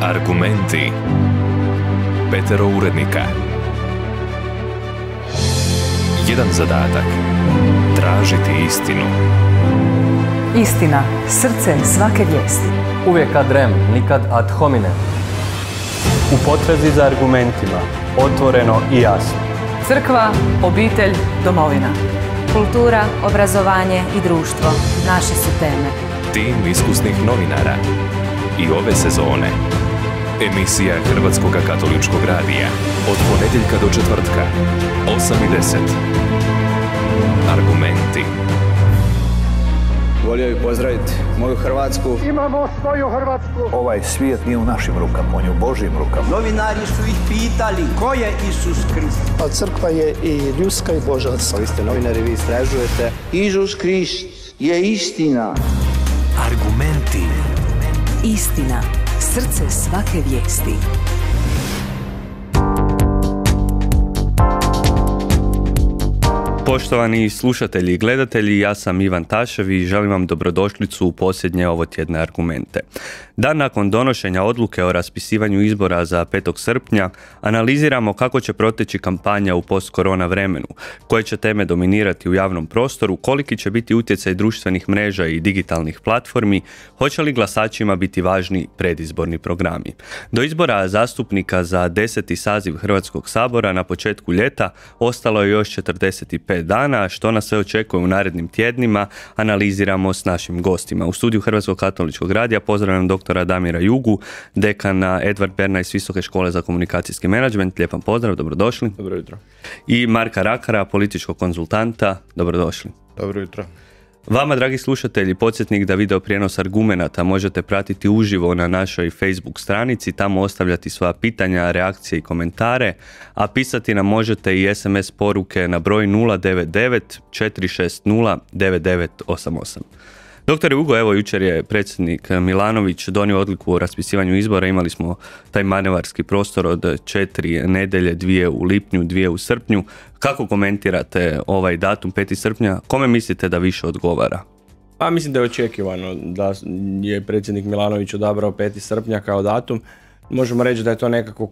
Argumenti. Petero urednika. Jedan zadatak. Tražiti istinu. Istina, srce svake vijesti. Uvijek ad rem, nikad ad hominem. U potrazi za argumentima, otvoreno i jasno. Crkva, obitelj, domovina. Kultura, obrazovanje i društvo naše su teme. Tim iskusnih novinara. I ove sezone. Emisija Hrvatskog katoličkog radija. Od ponedjeljka do četvrtka. 8:10. Argumenti. Volio bih pozdraviti moju Hrvatsku. Imamo svoju Hrvatsku. Ovaj svijet nije u našim rukama, on je u Božjim rukama. Novinari su ih pitali ko je Isus Krist. A crkva je i ljudska i božanska. Vi ste novinari, vi istražujete. Isus Krist je istina. Argumenti. Istina, srce svake vijesti. Poštovani slušatelji i gledatelji, ja sam Ivan Tašev i želim vam dobrodošlicu u posljednje ovotjedne argumente. Dan nakon donošenja odluke o raspisivanju izbora za 5. srpnja analiziramo kako će proteći kampanja u post-korona vremenu, koje će teme dominirati u javnom prostoru, koliki će biti utjecaj društvenih mreža i digitalnih platformi, hoće li glasačima biti važni predizborni programi. Do izbora zastupnika za 10. saziv Hrvatskog sabora na početku ljeta ostalo je još 45 dana, što nas sve očekuje u narednim tjednima, analiziramo s našim gostima. U studiju Hrvatskog katoličkog radija pozdravljam doktora Damira Jugu, dekana Edvard Bernays Visoke škole za komunikacijski menadžment. Lijep vam pozdrav, dobrodošli. Dobro jutro. I Marka Rakara, političkog konzultanta, dobrodošli. Dobro jutro. Vama, dragi slušatelji, podsjetnik da video prijenos argumenata možete pratiti uživo na našoj Facebook stranici, tamo ostavljati svoja pitanja, reakcije i komentare, a pisati nam možete i SMS poruke na broj 099 460 9988. Doktore Ugo, evo jučer je predsjednik Milanović donio odluku o raspisivanju izbora, imali smo taj manevarski prostor od 4 nedjelje, 2 u lipnju, 2 u srpnju. Kako komentirate ovaj datum 5. srpnja? Kome mislite da više odgovara? Pa mislim da je očekivano da je predsjednik Milanović odabrao 5. srpnja kao datum. Možemo reći da je to nekako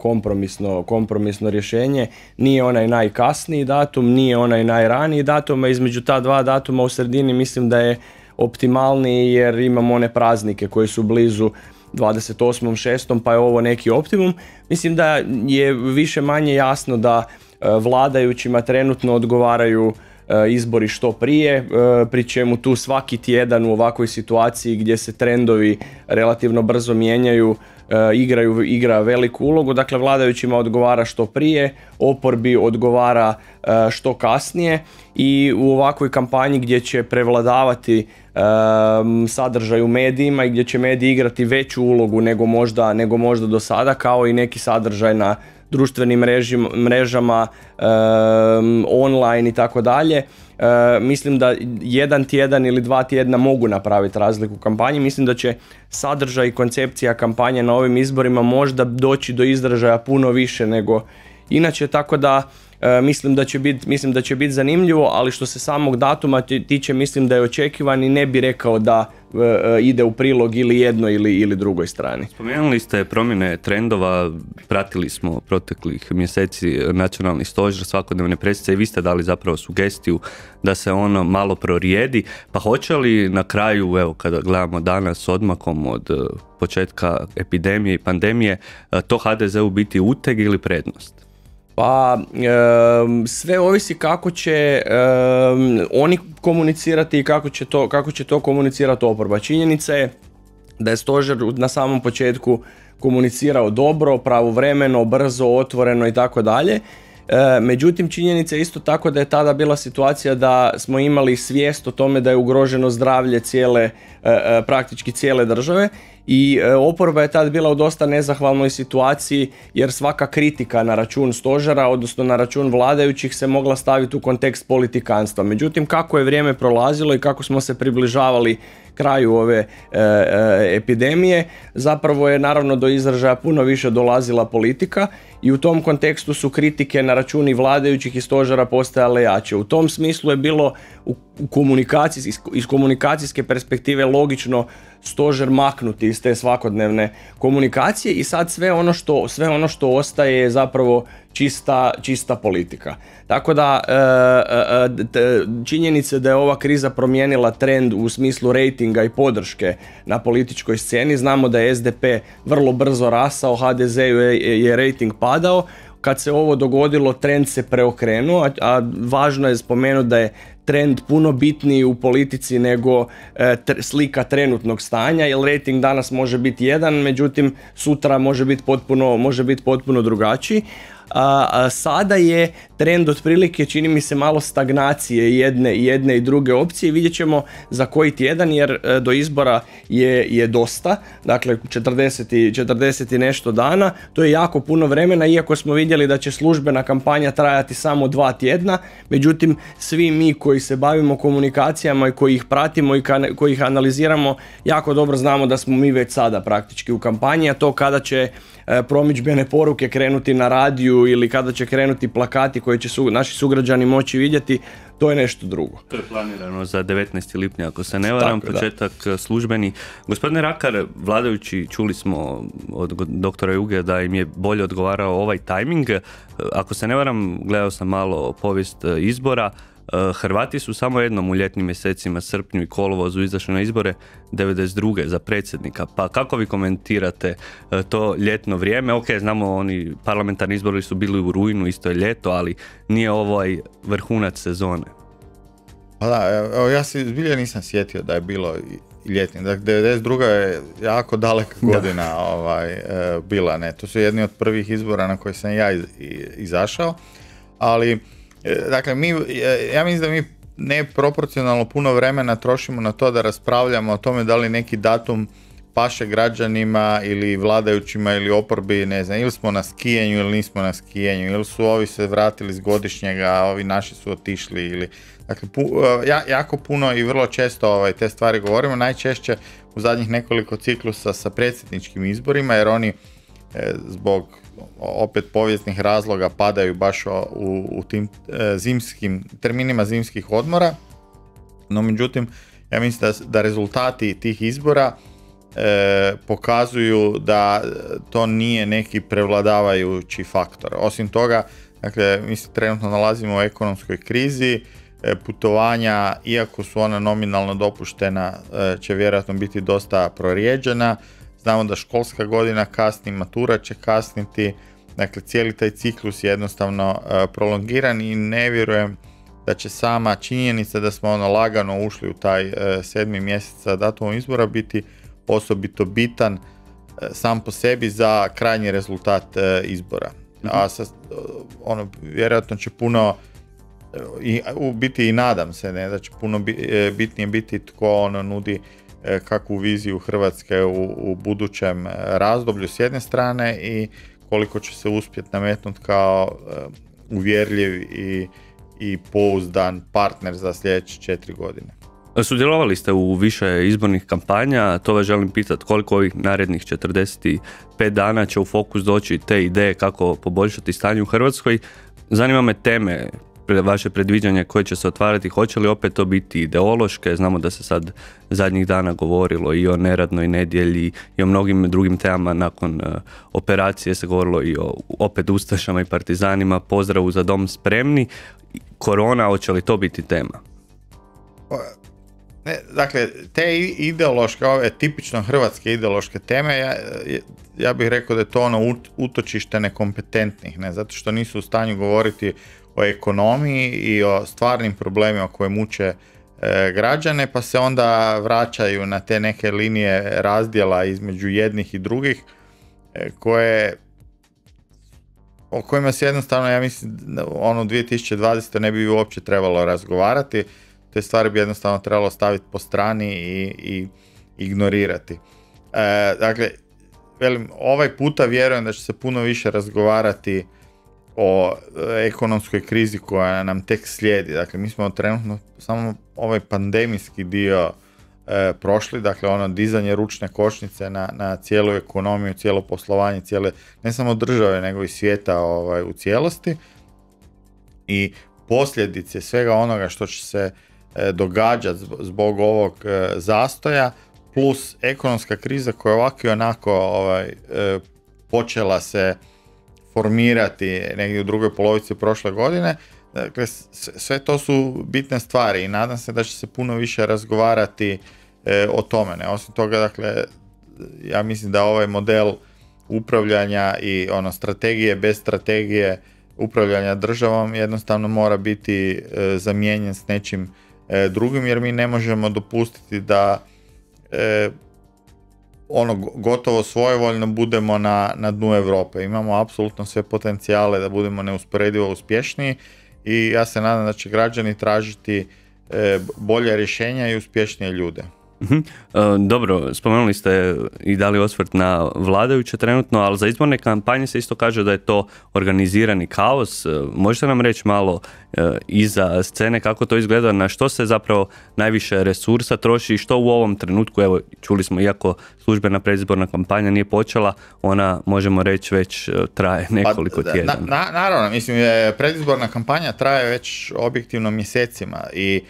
kompromisno rješenje. Nije onaj najkasniji datum, nije onaj najraniji datum, a između ta dva datuma u sredini mislim da je optimalniji jer imamo one praznike koji su blizu 28.6. pa je ovo neki optimum. Mislim da je više manje jasno da vladajućima trenutno odgovaraju izbori što prije, pri čemu tu svaki tjedan u ovakvoj situaciji gdje se trendovi relativno brzo mijenjaju, igra veliku ulogu. Dakle, vladajućima odgovara što prije, oporbi odgovara što kasnije i u ovakvoj kampanji gdje će prevladavati sadržaj u medijima i gdje će mediji igrati veću ulogu nego možda do sada, kao i neki sadržaj na društvenim mrežama, online i tako dalje. Mislim da jedan tjedan ili 2 tjedna mogu napraviti razliku u kampanji. Mislim da će sadržaj i koncepcija kampanje na ovim izborima možda doći do izražaja puno više nego inače, tako da mislim da će biti zanimljivo, ali što se samog datuma tiče mislim da je očekivan i ne bi rekao da ide u prilog ili jednoj ili drugoj strani. Spomenuli ste promjene trendova, pratili smo proteklih mjeseci nacionalni stožer, svakodnevne presice i vi ste dali zapravo sugestiju da se ono malo prorijedi, pa hoće li na kraju, evo kada gledamo danas s odmakom od početka epidemije i pandemije, to HDZ-u biti uteg ili prednost? Pa sve ovisi kako će oni komunicirati i kako će to komunicirati oporba. Činjenica je da je stožer na samom početku komunicirao dobro, pravovremeno, brzo, otvoreno i tako dalje. Međutim, činjenica je isto tako da je tada bila situacija da smo imali svijest o tome da je ugroženo zdravlje praktički cijele države i oporba je tad bila u dosta nezahvalnoj situaciji jer svaka kritika na račun stožera, odnosno na račun vladajućih se mogla staviti u kontekst politikanstva. Međutim, kako je vrijeme prolazilo i kako smo se približavali kraju ove epidemije, zapravo je naravno do izražaja puno više dolazila politika i u tom kontekstu su kritike na račun i vladajućih i stožera postajale jače. U tom smislu je bilo iz komunikacijske perspektive logično stožer maknuti iz te svakodnevne komunikacije i sad sve ono što ostaje je zapravo čista politika. Tako da činjenica da je ova kriza promijenila trend u smislu rejtinga i podrške na političkoj sceni. Znamo da je SDP vrlo brzo rasao, HDZ je rejting padao. Kad se ovo dogodilo, trend se preokrenuo, a važno je spomenuti da je trend puno bitniji u politici nego slika trenutnog stanja, jer rejting danas može biti jedan, međutim sutra može biti potpuno drugačiji. Sada je trend otprilike, čini mi se, malo stagnacije jedne i druge opcije. Vidjet ćemo za koji tjedan, jer do izbora je dosta, dakle 40 i nešto dana, to je jako puno vremena, iako smo vidjeli da će službena kampanja trajati samo 2 tjedna, međutim svi mi koji se bavimo komunikacijama i koji ih pratimo i koji ih analiziramo jako dobro znamo da smo mi već sada praktički u kampanji, a to kada će promidžbene poruke krenuti na radiju ili kada će krenuti plakati koje će naši sugrađani moći vidjeti, to je nešto drugo. To je planirano za 19. lipnja, ako se ne varam, početak službeni. Gospodine Rakar, vladajući, čuli smo od doktora Juge da im je bolje odgovarao ovaj tajming. Ako se ne varam, gledao sam malo povijest izbora, Hrvati su samo jednom u ljetnim mjesecima, srpnju i kolovozu, izašli na izbore 92. za predsjednika. Pa kako vi komentirate to ljetno vrijeme? Ok, znamo, oni parlamentarni izbori su bili u rujnu, isto je ljeto, ali nije ovaj vrhunac sezone. Pa da, ja se zbilja nisam sjetio da je bilo ljetni. Dakle, 92. je jako daleka godina bila. Ne? To su jedni od prvih izbora na koje sam ja izašao, ali dakle, ja mislim da mi neproporcionalno puno vremena trošimo na to da raspravljamo o tome da li neki datum paše građanima ili vladajućima ili oporbi, ne znam, ili smo na skijenju ili nismo na skijenju, ili su ovi se vratili s godišnjega, a ovi naši su otišli, ili... Dakle, jako puno i vrlo često te stvari govorimo, najčešće u zadnjih nekoliko ciklusa sa predsjedničkim izborima, jer oni zbog opet povijesnih razloga padaju baš u tim terminima zimskih odmora, no međutim ja mislim da rezultati tih izbora pokazuju da to nije neki prevladavajući faktor. Osim toga, dakle, mi se trenutno nalazimo u ekonomskoj krizi, putovanja, iako su ona nominalno dopuštena, će vjerojatno biti dosta prorijeđena. Znamo da školska godina kasni, matura će kasniti, dakle cijeli taj ciklus je jednostavno prolongiran i ne vjerujem da će sama činjenica da smo lagano ušli u taj 7. mjesec sa datumom izbora biti osobito bitan sam po sebi za krajnji rezultat izbora. A vjerojatno će puno biti i nadam se da će puno bitnije biti tko nudi kakvu viziju Hrvatske u budućem razdoblju s jedne strane i koliko će se uspjeti nametnuti kao uvjerljiv i pouzdan partner za sljedeće 4 godine. Sudjelovali ste u više izbornih kampanja, to vas želim pitati koliko ovih narednih 45 dana će u fokus doći te ideje kako poboljšati stanje u Hrvatskoj. Zanima me teme, vaše predviđanje koje će se otvarati, hoće li opet to biti ideološke? Znamo da se sad zadnjih dana govorilo i o neradnoj nedjelji i o mnogim drugim temama. Nakon operacije se govorilo i o opet ustašama i partizanima, pozdravu za dom spremni. Korona, hoće li to biti tema? Dakle, te ideološke, ove tipično hrvatske ideološke teme, ja bih rekao da je to utočište nekompetentnih, zato što nisu u stanju govoriti o ekonomiji i o stvarnim problemima koje muče građane, pa se onda vraćaju na te neke linije razdjela između jednih i drugih, o kojima se jednostavno, ja mislim, 2020. ne bi uopće trebalo razgovarati. Te stvari bi jednostavno trebalo staviti po strani i ignorirati. Dakle, ovaj puta vjerujem da će se puno više razgovarati o ekonomskoj krizi koja nam tek slijedi. Dakle, mi smo trenutno samo ovaj pandemijski dio prošli, dakle dizanje ručne kočnice na cijelu ekonomiju, cijelo poslovanje, ne samo države nego i svijeta u cijelosti, i posljedice svega onoga što će se događati zbog ovog zastoja, plus ekonomska kriza koja ovako i onako počela se formirati negdje u drugoj polovici prošle godine. Dakle, sve to su bitne stvari i nadam se da će se puno više razgovarati o tome. Ne? Osim toga, dakle, ja mislim da ovaj model upravljanja i strategije bez strategije upravljanja državom jednostavno mora biti zamijenjen s nečim drugim, jer mi ne možemo dopustiti da gotovo svojevoljno budemo na dnu Europe. Imamo apsolutno sve potencijale da budemo neusporedivo uspješniji i ja se nadam da će građani tražiti bolje rješenja i uspješnije ljude. Dobro, spomenuli ste i dali osvrt na vladajuće trenutno, ali za izborne kampanje se isto kaže da je to organizirani kaos. Možete nam reći malo iza scene kako to izgleda, na što se zapravo najviše resursa troši i što u ovom trenutku, evo čuli smo, iako službena predizborna kampanja nije počela, ona možemo reći već traje nekoliko tjedana. Naravno, mislim, predizborna kampanja traje već objektivno mjesecima i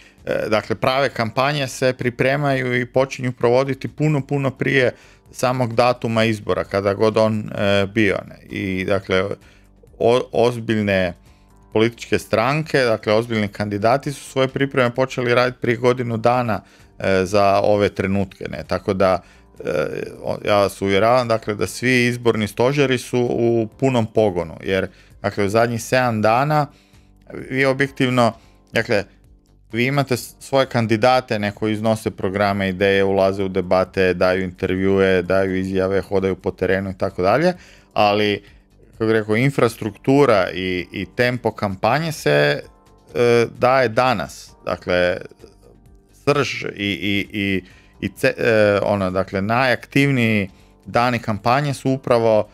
dakle, prave kampanje se pripremaju i počinju provoditi puno prije samog datuma izbora, kada god on bio. I dakle, ozbiljne političke stranke, dakle, ozbiljni kandidati su svoje pripreme počeli raditi prije godinu dana za ove trenutke. Ne? Tako da, ja vas uvjeravam, dakle, da svi izborni stožeri su u punom pogonu, jer dakle, u zadnjih 7 dana vi objektivno, dakle, vi imate svoje kandidate, koji iznose programe, ideje, ulaze u debate, daju intervjue, daju izjave, hodaju po terenu i tako dalje, ali, kako rekao, infrastruktura i tempo kampanje se daje danas. Dakle, srž dakle, najaktivniji dani kampanje su upravo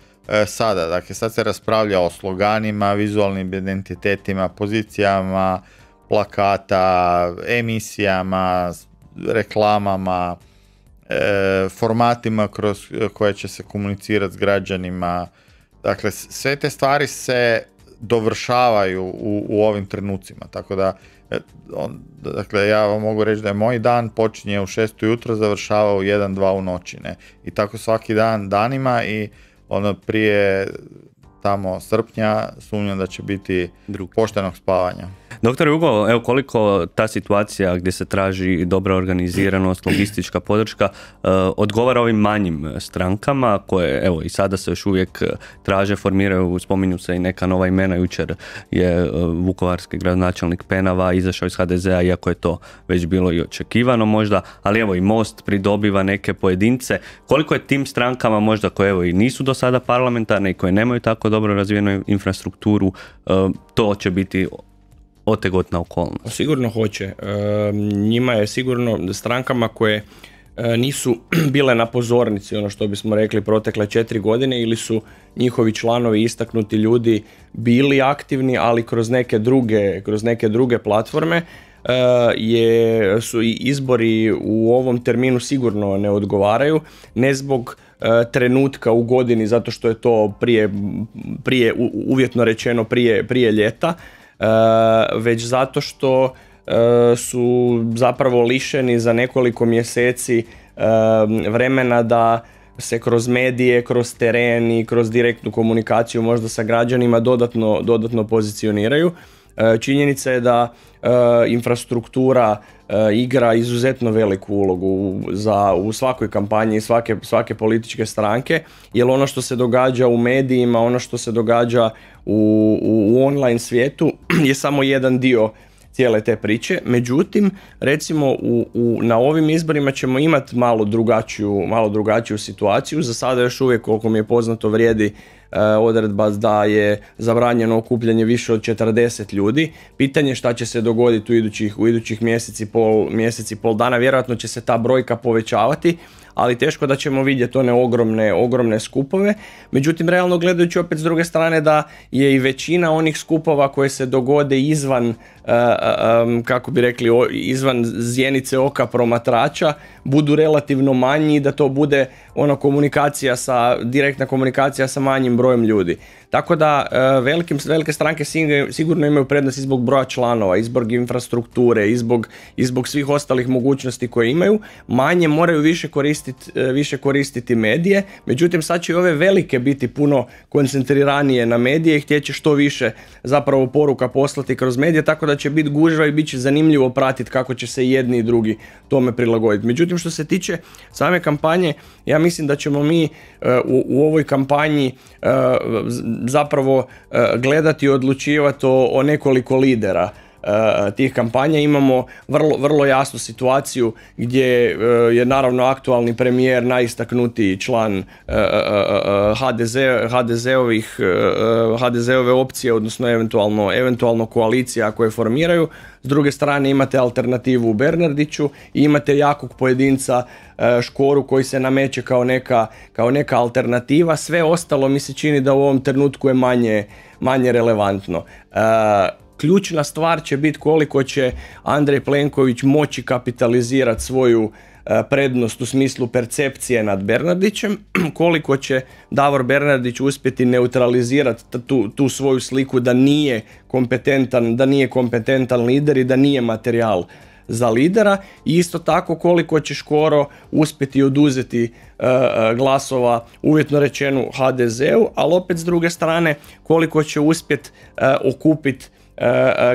sada. Dakle, sad se raspravlja o sloganima, vizualnim identitetima, pozicijama, plakata, emisijama, reklamama, formatima kroz koje će se komunicirati s građanima. Dakle, sve te stvari se dovršavaju u ovim trenucima. Tako da, dakle, ja vam mogu reći da je moj dan počinje u 6 ujutro, završava u 1-2 u noći. Ne? I tako svaki dan danima i prije tamo srpnja sumnjam da će biti poštenog spavanja. Doktor Hugo, evo koliko ta situacija gdje se traži dobra organiziranost, logistička podrška odgovara ovim manjim strankama koje evo i sada se još uvijek traže, formiraju, spominju se i neka nova imena. Jučer je vukovarski gradonačelnik Penava izašao iz HDZ-a, iako je to već bilo i očekivano možda, ali evo i Most pridobiva neke pojedince. Koliko je tim strankama možda koje evo i nisu do sada parlamentarne i koje nemaju tako dobro razvijenu infrastrukturu, to će biti otegotna okolnost? Sigurno hoće. Njima je sigurno, strankama koje nisu bile na pozornici, ono što bismo rekli, protekle 4 godine, ili su njihovi članovi, istaknuti ljudi, bili aktivni, ali kroz neke druge platforme, su i izbori u ovom terminu sigurno ne odgovaraju, ne zbog trenutka u godini, zato što je to prije uvjetno rečeno prije ljeta, već zato što su zapravo lišeni za nekoliko mjeseci vremena da se kroz medije, kroz teren i kroz direktnu komunikaciju možda sa građanima dodatno pozicioniraju. Činjenica je da infrastruktura igra izuzetno veliku ulogu u svakoj kampanji i svake političke stranke, jer ono što se događa u medijima, ono što se događa u online svijetu je samo jedan dio cijele te priče. Međutim, recimo na ovim izborima ćemo imati malo drugačiju situaciju. Za sada još uvijek, koliko mi je poznato, vrijedi odredba da je zabranjeno okupljanje više od 40 ljudi. Pitanje šta će se dogoditi u idućih mjesec i pol dana. Vjerojatno će se ta brojka povećavati, ali teško da ćemo vidjeti one ogromne skupove. Međutim, realno gledajući opet s druge strane da je i većina onih skupova koje se dogode izvan, kako bi rekli, izvan zjenice oka promatrača, budu relativno manji i da to bude direktna komunikacija sa manjim brojem ljudi. Tako da velike stranke sigurno imaju prednost i zbog broja članova, i zbog infrastrukture, i zbog svih ostalih mogućnosti koje imaju. Manje moraju više koristiti medije, međutim sad će i ove velike biti puno koncentriranije na medije i htjet će što više zapravo poruka poslati kroz medije, tako da će biti gužva i bit će zanimljivo pratiti kako će se jedni i drugi tome prilagoditi. Međutim, što se tiče same kampanje, ja mislim da ćemo mi u ovoj kampanji zapravo gledati i odlučivati o nekoliko lidera tih kampanja. Imamo vrlo jasnu situaciju gdje je naravno aktualni premijer najistaknutiji član HDZ-ove opcije, odnosno eventualno koalicija koje formiraju. S druge strane imate alternativu u Bernardiću i imate jakog pojedinca Škoru koji se nameće kao neka alternativa. Sve ostalo mi se čini da u ovom trenutku je manje relevantno. Ključna stvar će biti koliko će Andrej Plenković moći kapitalizirati svoju prednost u smislu percepcije nad Bernardićem, koliko će Davor Bernardić uspjeti neutralizirati tu svoju sliku da nije kompetentan lider i da nije materijal za lidera, i isto tako koliko će Škoro uspjeti oduzeti glasova, uvjetno rečeno, HDZ-u, ali opet s druge strane koliko će uspjeti okupiti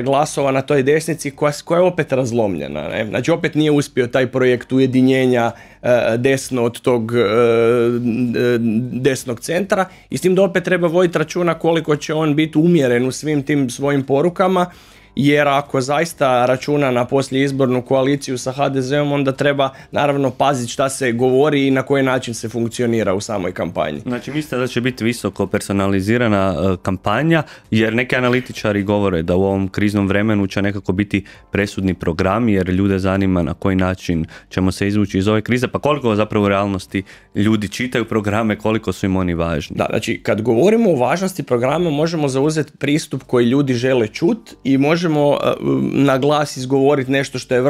glasova na toj desnici koja je opet razlomljena. Ne? Znači opet nije uspio taj projekt ujedinjenja desno od tog desnog centra, i s tim da opet treba voditi računa koliko će on biti umjeren u svim tim svojim porukama, jer ako zaista računa na poslijeizbornu koaliciju sa HDZ-om, onda treba naravno paziti šta se govori i na koji način se funkcionira u samoj kampanji. Znači mislite da će biti visoko personalizirana kampanja, jer neki analitičari govore da u ovom kriznom vremenu će nekako biti presudni program, jer ljude zanima na koji način ćemo se izvući iz ove krize, pa koliko zapravo u realnosti ljudi čitaju programe, koliko su im oni važni? Da, znači kad govorimo o važnosti programa možemo zauzeti pristup koji ljudi žele čuti i možemo na glas izgovoriti nešto što je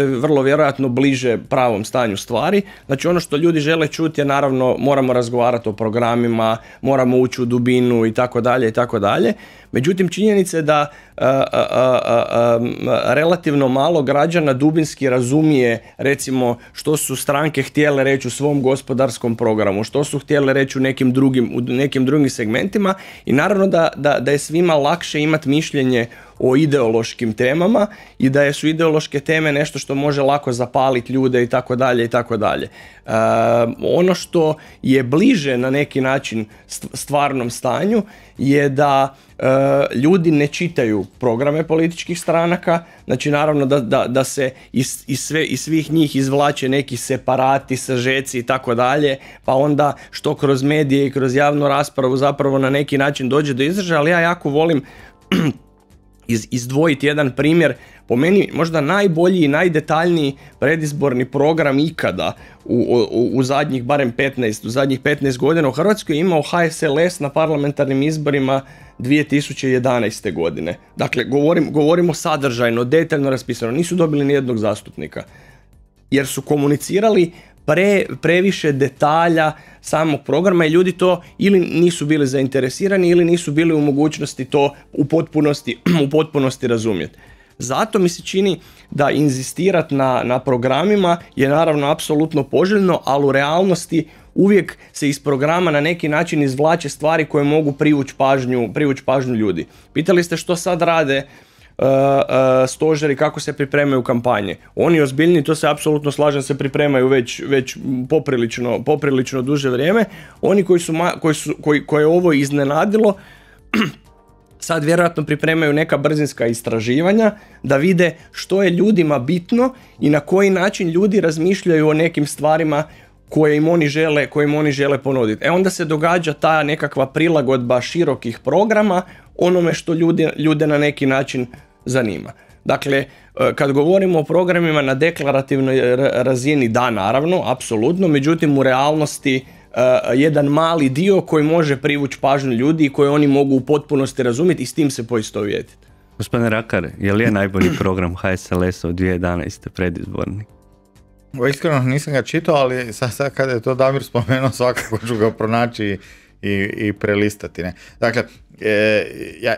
vrlo vjerojatno bliže pravom stanju stvari. Znači ono što ljudi žele čuti je naravno moramo razgovarati o programima, moramo ući u dubinu i tako dalje i tako dalje. Međutim, činjenica je da relativno malo građana dubinski razumije recimo što su stranke htjele reći u svom gospodarskom programu, što su htjele reći u nekim drugim segmentima, i naravno da je svima lakše imati mišljenje o ideološkim temama i da su ideološke teme nešto što može lako zapaliti ljude i tako dalje i tako dalje. Ono što je bliže na neki način stvarnom stanju je da ljudi ne čitaju programe političkih stranaka, znači naravno da se iz svih njih izvlače neki separati, sažeci i tako dalje, pa onda što kroz medije i kroz javnu raspravu zapravo na neki način dođe do izražaja, ali ja jako volim izdvojiti jedan primjer, po meni možda najbolji i najdetaljniji predizborni program ikada u zadnjih barem 15 godina u Hrvatskoj je imao HSLS na parlamentarnim izborima 2011. godine. Dakle, govorimo sadržajno, detaljno raspisano, nisu dobili nijednog zastupnika, jer su komunicirali previše detalja samog programa i ljudi to ili nisu bili zainteresirani ili nisu bili u mogućnosti to u potpunosti razumjeti. Zato mi se čini da inzistirati na programima je naravno apsolutno poželjno, ali u realnosti uvijek se iz programa na neki način izvlače stvari koje mogu privući pažnju ljudi. Pitali ste što sad rade stožeri, kako se pripremaju kampanje. Oni ozbiljni, to se apsolutno slažem, se pripremaju već poprilično duže vrijeme. Oni koje je ovo iznenadilo sad vjerojatno pripremaju neka brzinska istraživanja da vide što je ljudima bitno i na koji način ljudi razmišljaju o nekim stvarima koje im oni žele ponuditi. Onda se događa ta nekakva prilagodba širokih programa onome što ljude na neki način zanima. Dakle, kad govorimo o programima na deklarativnoj razini, da, naravno, apsolutno, međutim u realnosti jedan mali dio koji može privući pažnju ljudi i koje oni mogu u potpunosti razumjeti i s tim se poistovjetiti. Gospodine Rakar, je li je najbolji program HSLS-a od 2011. predizborni? Iskreno nisam ga čitao, ali sad kada je to Damir spomenuo, svakako ću ga pronaći i prelistati. Ne? Dakle,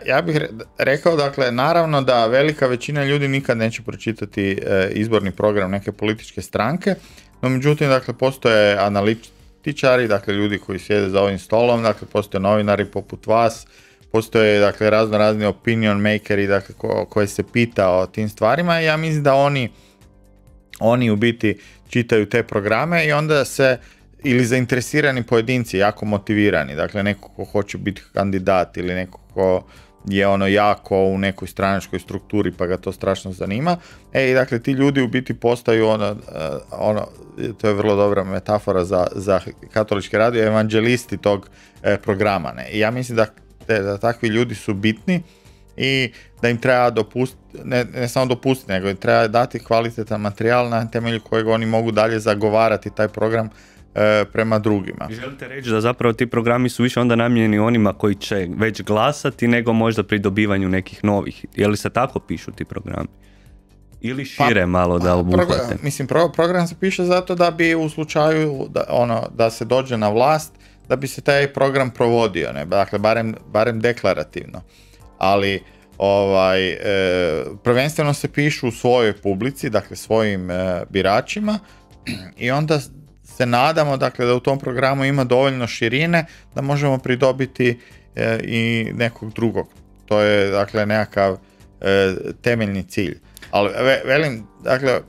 ja bih rekao, dakle, naravno da velika većina ljudi nikad neće pročitati izborni program neke političke stranke, no međutim, dakle, postoje analitičari, dakle, ljudi koji sjede za ovim stolom, dakle, postoje novinari poput vas, postoje, dakle, razni opinion makeri, dakle, koji se pita o tim stvarima i ja mislim da oni u biti čitaju te programe i onda se, ili zainteresirani pojedinci, jako motivirani, dakle, neko ko hoće biti kandidat ili neko ko je jako u nekoj stranačkoj strukturi pa ga to strašno zanima. I dakle, ti ljudi u biti postaju to je vrlo dobra metafora za katolički radio, evanđelisti tog programa. Ne? I ja mislim da takvi ljudi su bitni i da im treba dopustiti, ne samo dopustiti, nego im treba dati kvalitetan materijal na temelju kojeg oni mogu dalje zagovarati taj program prema drugima. Želite reći da zapravo ti programi su više onda namijenjeni onima koji će već glasati nego možda pri dobivanju nekih novih? Je li se tako pišu ti programi? Ili šire malo da obuhvate? Program se piše zato da bi u slučaju da se dođe na vlast, da bi se taj program provodio, ne? Dakle, barem deklarativno. Ali prvenstveno se pišu u svojoj publici, dakle svojim biračima i onda se nadamo, dakle, da u tom programu ima dovoljno širine da možemo pridobiti i nekog drugog. To je, dakle, nekakav temeljni cilj. Ali velim, dakle,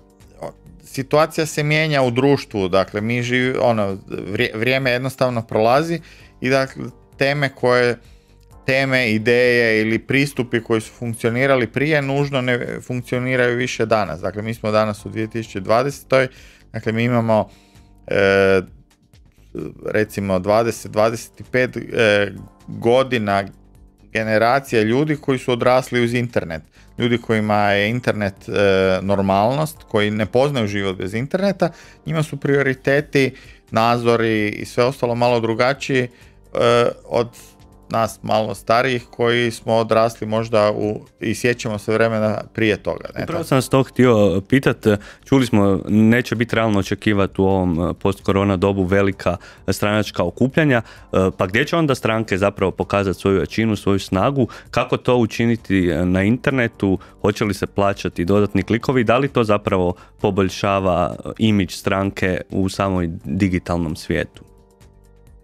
situacija se mijenja u društvu, dakle, mi vrijeme jednostavno prolazi i, dakle, teme, ideje ili pristupi koji su funkcionirali prije nužno ne funkcioniraju više danas. Dakle, mi smo danas u 2020. Dakle, mi imamo recimo 20-25 godina generacija ljudi koji su odrasli uz internet. Ljudi kojima je internet normalnost, koji ne poznaju život bez interneta, njima su prioriteti, nazori i sve ostalo malo drugačiji od nas malo starijih koji smo odrasli možda i sjećamo se vremena prije toga. Upravo sam vas to htio pitati, čuli smo neće biti realno očekivati u ovom post-korona dobu velika stranačka okupljanja, pa gdje će onda stranke zapravo pokazati svoju jačinu, svoju snagu, kako to učiniti na internetu, hoće li se plaćati dodatni klikovi, da li to zapravo poboljšava imidž stranke u samoj digitalnom svijetu?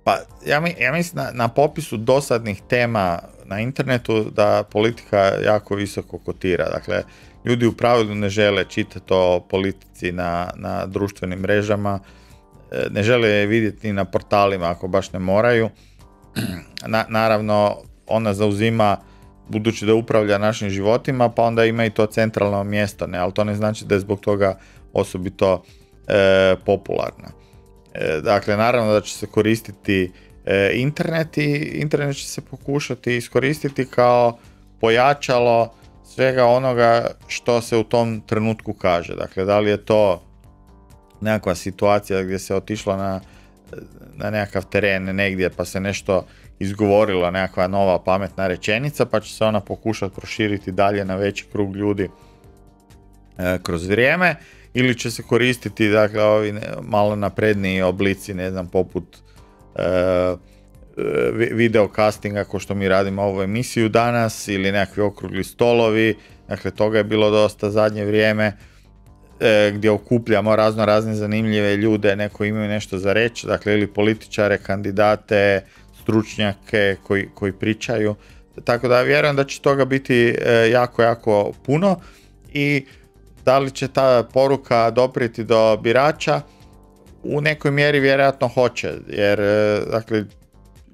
Pa ja mislim na popisu dosadnih tema na internetu da politika jako visoko kotira. Dakle, ljudi u pravilu ne žele čitati o politici na društvenim mrežama, ne žele je vidjeti ni na portalima ako baš ne moraju. Naravno, ona zauzima, budući da upravlja našim životima, pa onda ima i to centralno mjesto, ne? Ali to ne znači da je zbog toga osobito popularna. Dakle, naravno da će se koristiti internet i internet će se pokušati iskoristiti kao pojačalo svega onoga što se u tom trenutku kaže. Dakle, da li je to nekakva situacija gdje se otišlo na nekakav teren negdje pa se nešto izgovorilo, nekakva nova pametna rečenica, pa će se ona pokušati proširiti dalje na veći krug ljudi kroz vrijeme, ili će se koristiti, dakle, ovi malo napredniji oblici, ne znam, poput videocastinga, ko što mi radimo ovu emisiju danas, ili nekakvi okrugli stolovi. Dakle, toga je bilo dosta zadnje vrijeme, gdje okupljamo razne zanimljive ljude, neko imaju nešto za reći, dakle, ili političare, kandidate, stručnjake koji pričaju. Tako da vjerujem da će toga biti jako puno i da li će ta poruka doprijeti do birača? U nekoj mjeri vjerojatno hoće, jer, dakle,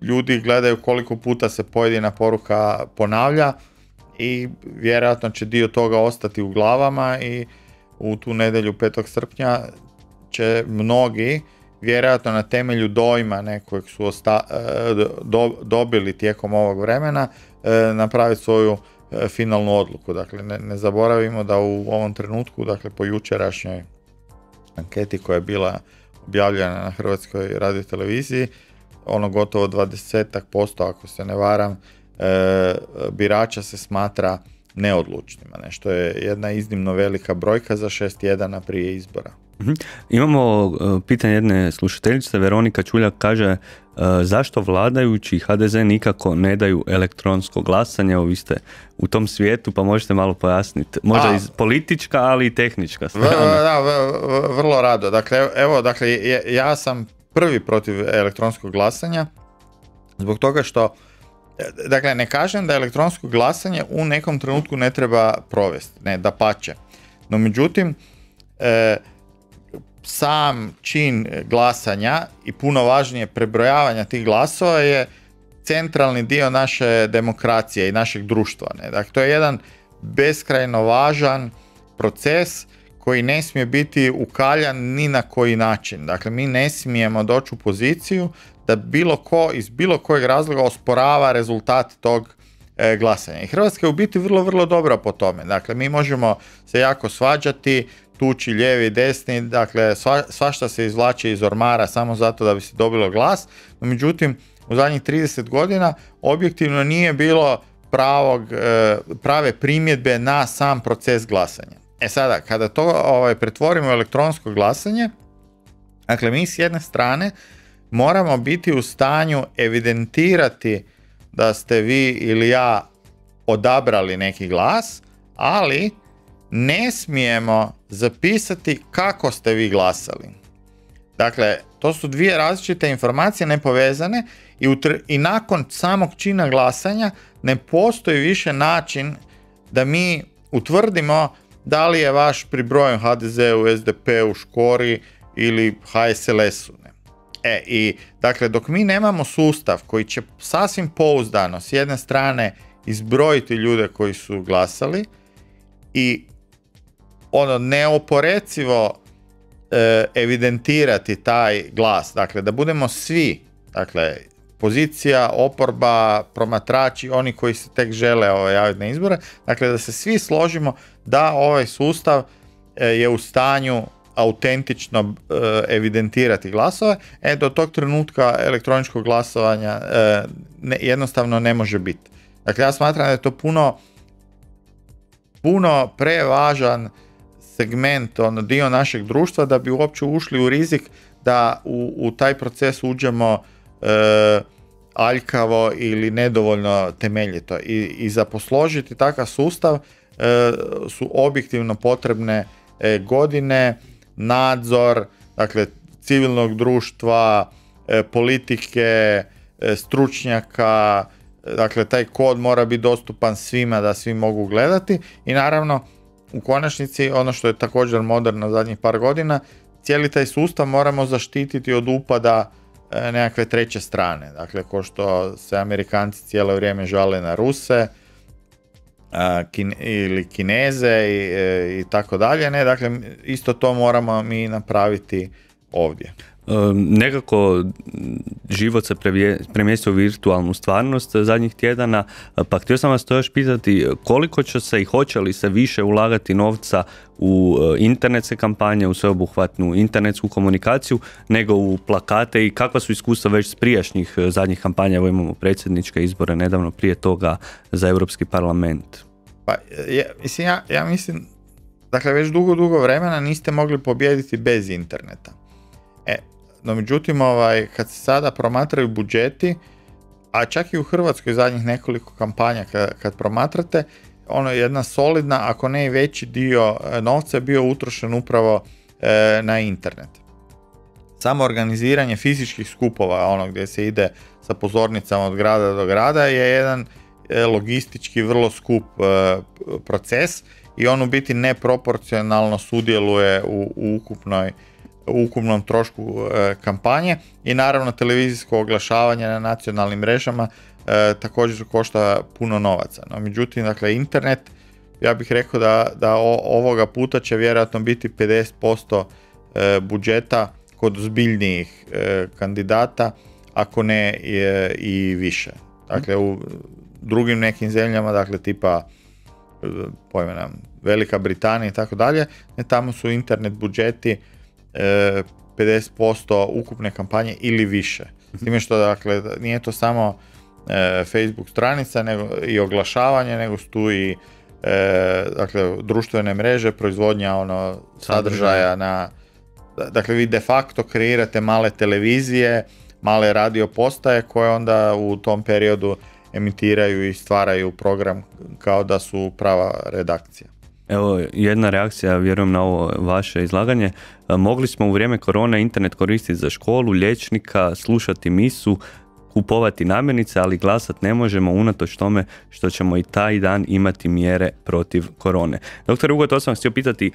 ljudi gledaju koliko puta se pojedina poruka ponavlja i vjerojatno će dio toga ostati u glavama i u tu nedjelju 5. srpnja će mnogi vjerojatno na temelju dojma nekojeg su dobili tijekom ovog vremena napraviti svoju finalnu odluku. Dakle, ne zaboravimo da u ovom trenutku, dakle, po jučerašnjoj anketi koja je bila objavljena na Hrvatskoj radioteleviziji, ono gotovo 20% ako se ne varam, birača se smatra neodlučnima, što je jedna iznimno velika brojka za 6 tjedana prije izbora. Imamo pitanje jedne slušateljice, Veronika Čuljak kaže zašto vladajući i HDZ nikako ne daju elektronsko glasanje, evo vi ste u tom svijetu pa možete malo pojasniti, možda iz politička ali i tehnička strana. Vrlo rado, dakle ja sam prvi protiv elektronskog glasanja zbog toga što, dakle ne kažem da elektronsko glasanje u nekom trenutku ne treba provesti, ne, dapače, no međutim sam čin glasanja i puno važnije prebrojavanja tih glasova je centralni dio naše demokracije i našeg društva. Ne? Dakle, to je jedan beskrajno važan proces koji ne smije biti ukaljan ni na koji način. Dakle, mi ne smijemo doći u poziciju da bilo ko iz bilo kojeg razloga osporava rezultat tog glasanja. I Hrvatska je u biti vrlo, vrlo dobra po tome. Dakle, mi možemo se jako svađati, tući lijevi i desni, dakle svašta se izvlači iz ormara samo zato da bi se dobilo glas, no međutim u zadnjih 30 godina objektivno nije bilo prave primjedbe na sam proces glasanja. E sada, kada to pretvorimo u elektronsko glasanje, dakle mi s jedne strane moramo biti u stanju evidentirati da ste vi ili ja odabrali neki glas, ali ne smijemo zapisati kako ste vi glasali. Dakle, to su dvije različite informacije nepovezane i nakon samog čina glasanja ne postoji više način da mi utvrdimo da li je vaš pribrojen HDZ-u, SDP-u, Škori ili HSLS-u. I dakle, dok mi nemamo sustav koji će sasvim pouzdano s jedne strane izbrojiti ljude koji su glasali i neoporecivo evidentirati taj glas, dakle da budemo svi, dakle pozicija, oporba, promatrači, oni koji se tek žele javiti na izbore, dakle da se svi složimo da ovaj sustav je u stanju autentično evidentirati glasove, do tog trenutka elektroničkog glasovanja jednostavno ne može biti. Dakle, ja smatram da je to puno prevažan segment, dio našeg društva da bi uopće ušli u rizik da u taj proces uđemo aljkavo ili nedovoljno temeljito. I za posložiti takav sustav su objektivno potrebne godine, nadzor, dakle civilnog društva, politike, stručnjaka, dakle taj kod mora biti dostupan svima da svi mogu gledati i naravno u konačnici ono što je također moderno zadnjih par godina, cijeli taj sustav moramo zaštititi od upada nekakve treće strane, dakle ko što se Amerikanci cijelo vrijeme žale na Ruse ili Kineze i tako dalje, ne, dakle isto to moramo mi napraviti ovdje. Nekako život se premjestio u virtualnu stvarnost zadnjih tjedana, pa htio sam vas to još pitati koliko će se i hoće li se više ulagati novca u internetske kampanje, u sveobuhvatnu internetsku komunikaciju nego u plakate i kakva su iskustva već s prijašnjih zadnjih kampanja, evo imamo predsjedničke izbore nedavno prije toga za Europski parlament. Pa ja mislim, dakle već dugo vremena niste mogli pobijediti bez interneta. No međutim, kad se sada promatraju budžeti, a čak i u Hrvatskoj zadnjih nekoliko kampanja kad promatrate, ono je jedna solidna, ako ne i veći dio novca je bio utrošen upravo na internet. Samo organiziranje fizičkih skupova, gdje se ide sa pozornicama od grada do grada, je jedan logistički vrlo skup proces i on u biti neproporcionalno sudjeluje u ukupnom trošku kampanje i naravno televizijsko oglašavanje na nacionalnim mrežama također košta puno novaca. No, međutim, dakle, internet, ja bih rekao da ovoga puta će vjerojatno biti 50% budžeta kod ozbiljnijih kandidata, ako ne i više. Dakle, u drugim nekim zemljama, dakle, tipa Velika Britanija i tako dalje, tamo su internet budžeti 50% ukupne kampanje ili više. S time što, dakle, nije to samo Facebook stranica nego i oglašavanje, nego su tu i dakle, društvene mreže, proizvodnja sadržaja Dakle, vi de facto kreirate male televizije, male radio postaje koje onda u tom periodu emitiraju i stvaraju program kao da su prava redakcija. Evo, jedna reakcija, vjerujem na ovo vaše izlaganje. Mogli smo u vrijeme korone internet koristiti za školu, liječnika, slušati misu, kupovati namirnice, ali glasat ne možemo unatoč tome što ćemo i taj dan imati mjere protiv korone. Doktor Hugo, to sam htio pitati,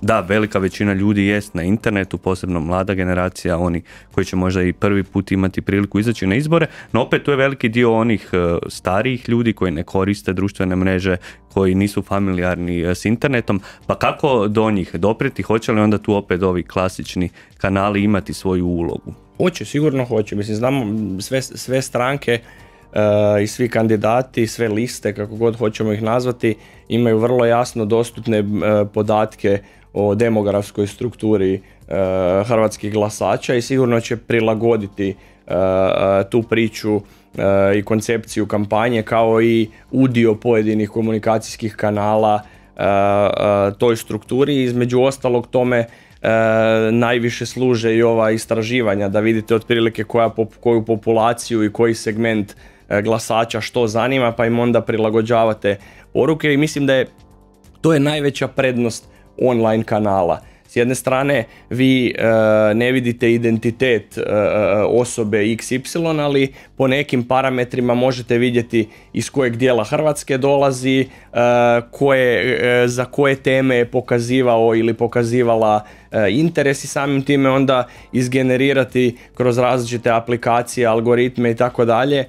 da, velika većina ljudi jest na internetu, posebno mlada generacija, oni koji će možda i prvi put imati priliku izaći na izbore, no opet tu je veliki dio onih starijih ljudi koji ne koriste društvene mreže, koji nisu familijarni s internetom, pa kako do njih doprijeti, hoće li onda tu opet ovi klasični kanali imati svoju ulogu? Hoće, sigurno hoće. Mislim, znamo sve stranke i svi kandidati, sve liste, kako god hoćemo ih nazvati, imaju vrlo jasno dostupne podatke o demografskoj strukturi hrvatskih glasača i sigurno će prilagoditi tu priču i koncepciju kampanje kao i udio pojedinih komunikacijskih kanala toj strukturi. Između ostalog tome najviše služe i ova istraživanja da vidite otprilike koju populaciju i koji segment glasača što zanima, pa im onda prilagođavate poruke i mislim da to je najveća prednost online kanala. S jedne strane vi ne vidite identitet osobe XY, ali po nekim parametrima možete vidjeti iz kojeg dijela Hrvatske dolazi, za koje teme je pokazivao ili pokazivala interes i samim time onda izgenerirati kroz različite aplikacije, algoritme i tako dalje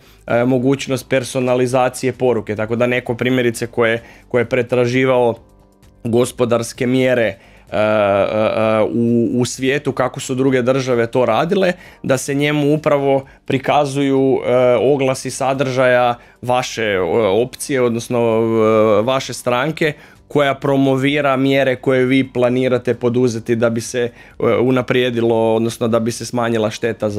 mogućnost personalizacije poruke. Tako da neko primjerice koje je pretraživao gospodarske mjere u svijetu kako su druge države to radile, da se njemu upravo prikazuju oglasi sadržaja vaše opcije, odnosno vaše stranke koja promovira mjere koje vi planirate poduzeti da bi se unaprijedilo, odnosno da bi se smanjila šteta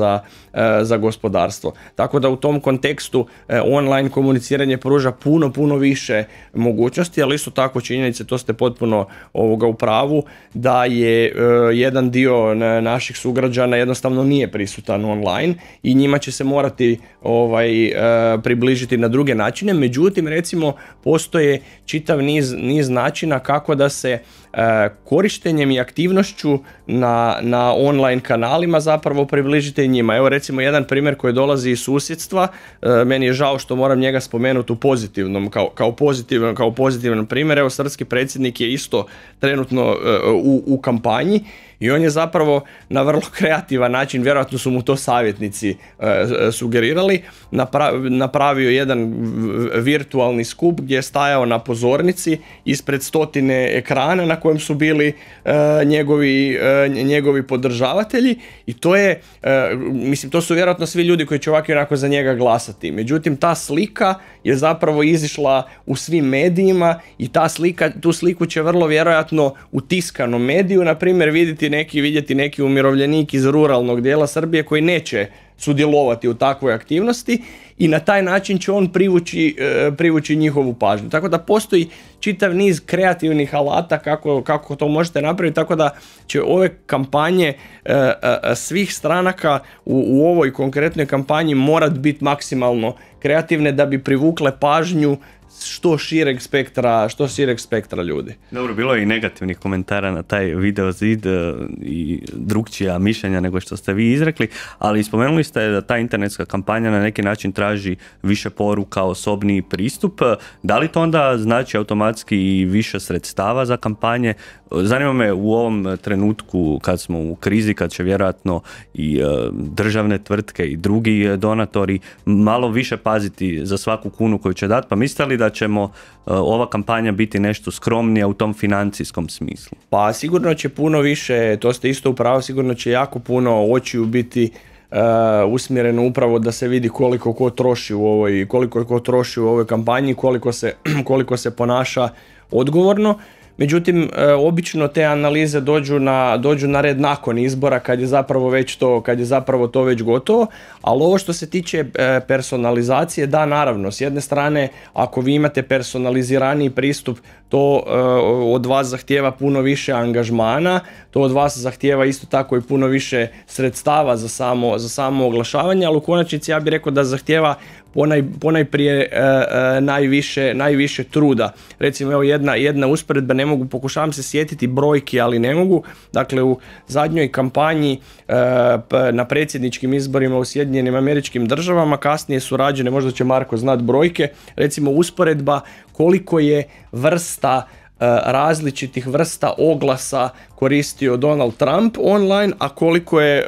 za gospodarstvo. Tako da u tom kontekstu online komuniciranje pruža puno više mogućnosti, ali isto tako činjenice, to ste potpuno u pravu, da je jedan dio naših sugrađana jednostavno nije prisutan online i njima će se morati približiti na druge načine. Međutim, recimo, postoje čitav niz načina kako da se korištenjem i aktivnošću na online kanalima zapravo približite i njima. Evo recimo jedan primjer koji dolazi iz susjedstva, meni je žao što moram njega spomenuti u pozitivnom, kao pozitivan primjer. Evo, srpski predsjednik je isto trenutno u kampanji i on je zapravo na vrlo kreativan način, vjerojatno su mu to savjetnici sugerirali, napravio jedan virtualni skup gdje je stajao na pozornici ispred 100 ekrana na kojem su bili njegovi podržavatelji i to je, mislim, to su vjerojatno svi ljudi koji će ovako i onako za njega glasati. Međutim, ta slika je zapravo izišla u svim medijima i tu sliku će vrlo vjerojatno u tiskanom mediju, na primjer, vidjeti neki umirovljenik iz ruralnog dijela Srbije koji neće sudjelovati u takvoj aktivnosti i na taj način će on privući njihovu pažnju. Tako da postoji čitav niz kreativnih alata kako to možete napraviti, tako da će ove kampanje svih stranaka u ovoj konkretnoj kampanji morat biti maksimalno kreativne da bi privukle pažnju što šireg spektra ljudi. Dobro, bilo je i negativnih komentara na taj video zid i drukčija mišljenja nego što ste vi izrekli, ali spomenuli ste da ta internetska kampanja na neki način traži više poruka, osobniji pristup. Da li to onda znači automatski i više sredstava za kampanje? Zanima me u ovom trenutku kad smo u krizi, kad će vjerojatno i državne tvrtke i drugi donatori malo više paziti za svaku kunu koju će dati, pa mislite li da ćemo ova kampanja biti nešto skromnija u tom financijskom smislu? Pa sigurno će puno više, to ste isto upravo, sigurno će jako puno očiju biti usmjereno upravo da se vidi koliko ko troši u ovoj kampanji, koliko se ponaša odgovorno. međutim obično te analize dođu na red nakon izbora kad je zapravo to već gotovo, ali ovo što se tiče personalizacije, da, naravno, s jedne strane ako vi imate personaliziraniji pristup, to od vas zahtijeva puno više angažmana, to od vas zahtijeva isto tako i puno više sredstava za samo oglašavanje, ali u konačnici ja bih rekao da zahtijeva ponajprije najviše truda. Recimo, evo jedna usporedba, pokušavam se sjetiti brojki, ali ne mogu. Dakle, u zadnjoj kampanji na predsjedničkim izborima u Sjedinjenim Američkim Državama, kasnije su rađene, možda će Marko znat brojke, recimo usporedba koliko je različitih vrsta oglasa koristio Donald Trump online, a koliko je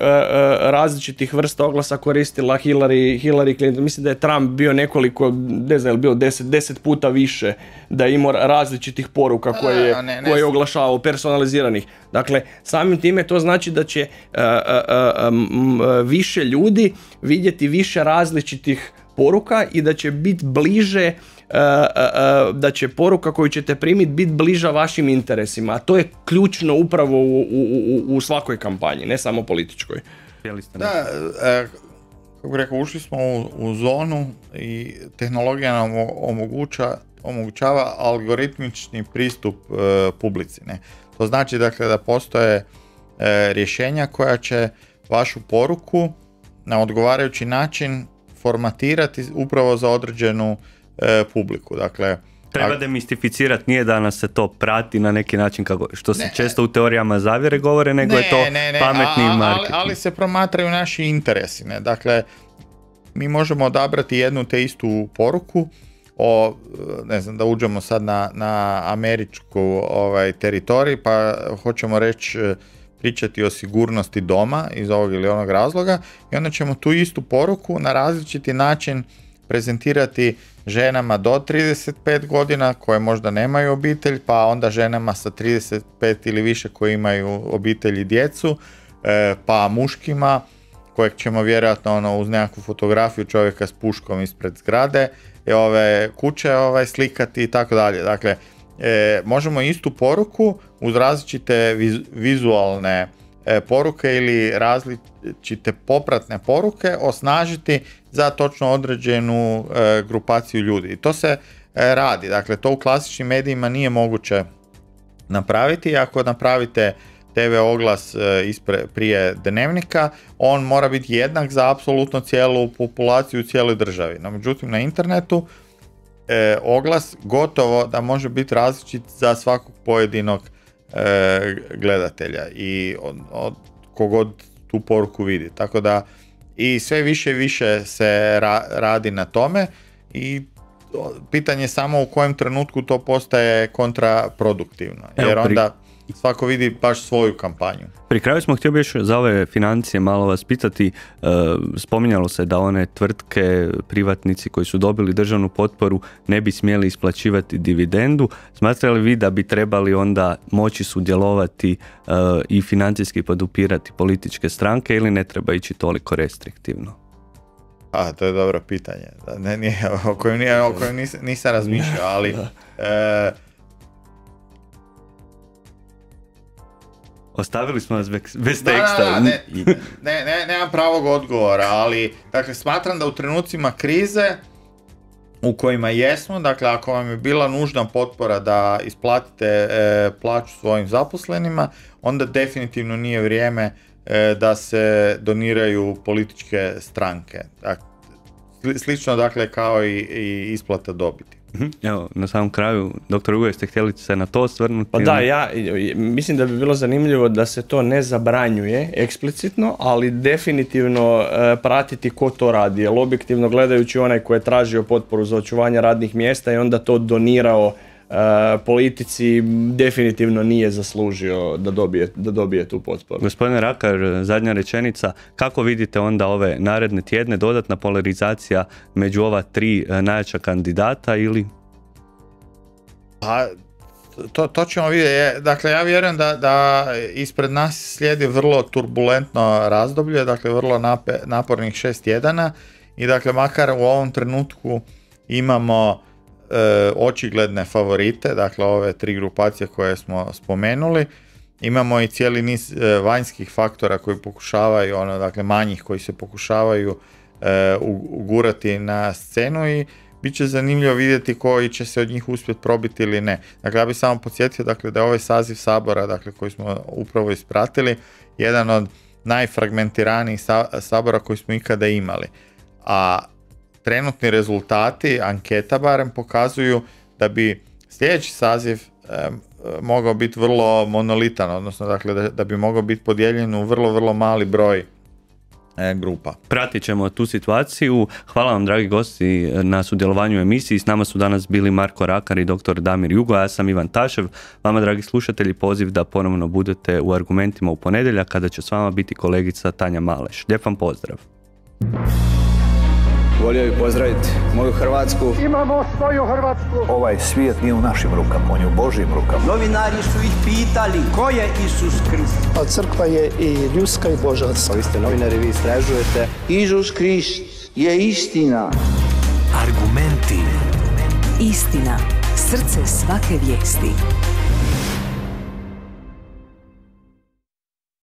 različitih vrsta oglasa koristila Hillary Clinton. Mislim da je Trump bio nekoliko, ne znam, bio 10 puta više, da je imao različitih poruka koje je oglašavao, personaliziranih. Dakle, samim time to znači da će više ljudi vidjeti više različitih poruka i da će biti bliže, da će poruka koju ćete primiti biti bliža vašim interesima, a to je ključno upravo u svakoj kampanji, ne samo političkoj. Da, kako bih rekao, ušli smo u zonu i tehnologija nam omogućava algoritmični pristup publici. Ne? To znači, dakle, da postoje rješenja koja će vašu poruku na odgovarajući način formatirati upravo za određenu publiku. Dakle, treba demistificirati, nije da nas se to prati na neki način kako, što se često u teorijama zavjere govore, nego je to pametni marketing. Ali se promatraju naši interesi. Ne? Dakle, mi možemo odabrati jednu te istu poruku, ne znam, da uđemo sad na američku teritorij, pa hoćemo reći pričati o sigurnosti doma iz ovog ili onog razloga, i onda ćemo tu istu poruku na različiti način prezentirati ženama do 35 godina koje možda nemaju obitelj, pa onda ženama sa 35 ili više koji imaju obitelj i djecu, pa muškima kojeg ćemo vjerojatno uz nekakvu fotografiju čovjeka s puškom ispred zgrade i ove kuće slikati i tako dalje. Dakle, možemo istu poruku uz različite vizualne poruke ili različite popratne poruke osnažiti za točno određenu grupaciju ljudi. I to se radi. Dakle, to u klasičnim medijima nije moguće napraviti. Ako napravite TV oglas prije dnevnika, on mora biti jednak za apsolutno cijelu populaciju u cijeloj državi. No, međutim, na internetu oglas gotovo da može biti različit za svakog pojedinog gledatelja i od kogod tu poruku vidi. Tako da i sve više i više se radi na tome i pitanje je samo u kojem trenutku to postaje kontraproduktivno. Jer onda svako vidi baš svoju kampanju. Pri kraju smo htjeli još za ove financije malo vas pitati, spominjalo se da one tvrtke, privatnici koji su dobili državnu potporu ne bi smjeli isplaćivati dividendu. Smatrate li vi da bi trebali onda moći sudjelovati i financijski podupirati političke stranke ili ne treba ići toliko restriktivno? To je dobro pitanje. O kojem nisam razmišljao, ali ostavili smo vas bez teksta. Nemam pravog odgovora, ali dakle, smatram da u trenucima krize u kojima jesmo, dakle ako vam je bila nužna potpora da isplatite plaću svojim zaposlenima, onda definitivno nije vrijeme da se doniraju političke stranke. Slično dakle kao i isplata dobiti. Evo, na samom kraju, dr. Ugo, ste htjeli se na to osvrnuti? Pa da, ja mislim da bi bilo zanimljivo da se to ne zabranjuje eksplicitno, ali definitivno pratiti ko to radi. Jer objektivno gledajući, onaj ko je tražio potporu za očuvanje radnih mjesta i onda to donirao politici, definitivno nije zaslužio da dobije tu potporu. Gospodine Rakar, zadnja rečenica, kako vidite onda ove naredne tjedne, dodatna polarizacija među ova tri najjača kandidata ili? To ćemo vidjeti. Dakle, ja vjerujem da ispred nas slijedi vrlo turbulentno razdoblje, dakle vrlo napornih 6 tjedana i dakle makar u ovom trenutku imamo očigledne favorite, dakle ove 3 grupacije koje smo spomenuli. Imamo i cijeli niz vanjskih faktora koji pokušavaju, dakle manjih koji se pokušavaju ugurati na scenu i bit će zanimljivo vidjeti koji će se od njih uspjeti probiti ili ne. Dakle, ja bih samo podsjetio dakle, da je ovaj saziv Sabora, dakle, koji smo upravo ispratili, jedan od najfragmentiranijih Sabora koji smo ikada imali. A trenutni rezultati, anketa barem, pokazuju da bi sljedeći saziv mogao biti vrlo monolitan, odnosno dakle, da bi mogao biti podijeljen u vrlo, vrlo mali broj grupa. Pratit ćemo tu situaciju. Hvala vam, dragi gosti, na sudjelovanju u emisiji. S nama su danas bili Marko Rakar i dr. Damir Jugo, a ja sam Ivan Tašev. Vama, dragi slušatelji, poziv da ponovno budete u Argumentima u ponedjeljak, kada će s vama biti kolegica Tanja Maleš. Lijep vam pozdrav. Volio bih pozdraviti moju Hrvatsku. Imamo svoju Hrvatsku. Ovaj svijet nije u našim rukama, on je u Božjim rukama. Novinari su ih pitali ko je Isus Krist. A crkva je i ljudska i božanska. Vi ste novinari, vi istražujete. Isus Krist je istina. Argumenti. Istina. Srce svake vijesti.